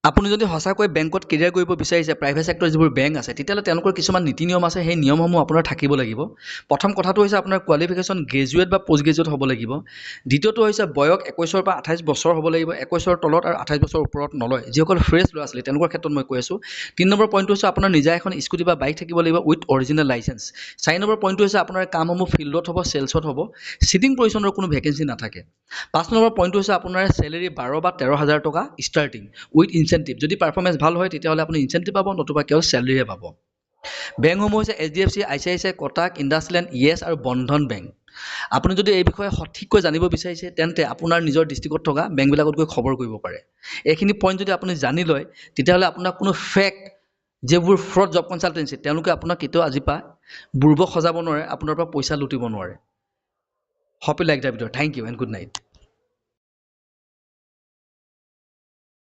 আপুনি যদি সঁচাকৈ বেংকত কেৰিয়াৰ কৰিব বিচাৰিছে প্ৰাইভেট সেক্টৰ যিবোৰ বেংক আছে তেতিয়াহ'লে তেওঁলোকৰ কিছুমান নীতি নিয়ম আছে সেই নিয়মসমূহ আপোনাৰ থাকিব লাগিব প্ৰথম কথাটো হৈছে আপোনাৰ কোৱালিফিকেশ্যন গ্ৰেজুৱেট বা পোষ্ট গ্ৰেজুৱেট হ'ব লাগিব দ্বিতীয়টো হৈছে বয়স 21 পৰা 28 বছৰ হ'ব লাগিব 21 তলত আৰু 28 বছৰ ওপৰত নলয় যিসকল ফ্ৰেছ ল'ৰা ছোৱালী তেওঁলোকৰ ক্ষেত্ৰত মই কৈ আছোঁ 3 নম্বৰ পইণ্টটো হৈছে আপোনাৰ নিজা এখন স্কুটি বা বাইক থাকিব লাগিব উইথ অৰিজিনেল লাইচেঞ্চ 4 নম্বৰ পইণ্টটো হৈছে আপোনাৰ কামসমূহ ফিল্ডত হ'ব চেলছত হ'ব চিটিং পজিশ্যনৰ কোনো ভেকেঞ্চি নাথাকে 5 নম্বৰ পইণ্টটো হৈছে আপোনাৰ চেলেৰী 12 বা 13,000 টকা ষ্টাৰ্টিং উইথ ইনচেণ্টিভ যদি পাৰফৰ্মেঞ্চ ভাল হয় তেতিয়াহ'লে আপুনি ইনচেণ্টিভ পাব নতুবা কেৱল চেলেৰীহে পাব বেংকসমূহ হৈছে HDFC ICICI কোটাক ইণ্ডাছলেণ্ড য়েছ আৰু বন্ধন বেংক আপুনি যদি এই বিষয়ে সঠিককৈ জানিব বিচাৰিছে তেন্তে আপোনাৰ নিজৰ ডিষ্ট্ৰিক্টত থকা বেংকবিলাকত গৈ খবৰ কৰিব পাৰে এইখিনি পইণ্ট যদি আপুনি জানি লয় তেতিয়াহ'লে আপোনাক কোনো ফেক যিবোৰ ফ্ৰড জব কনচালটেঞ্চি তেওঁলোকে আপোনাক কেতিয়াও আজি পৰা বুৰ্বক সজাব নোৱাৰে আপোনাৰ পৰা পইচা লুটিব নোৱাৰে Hope you like that video. Thank you and good night.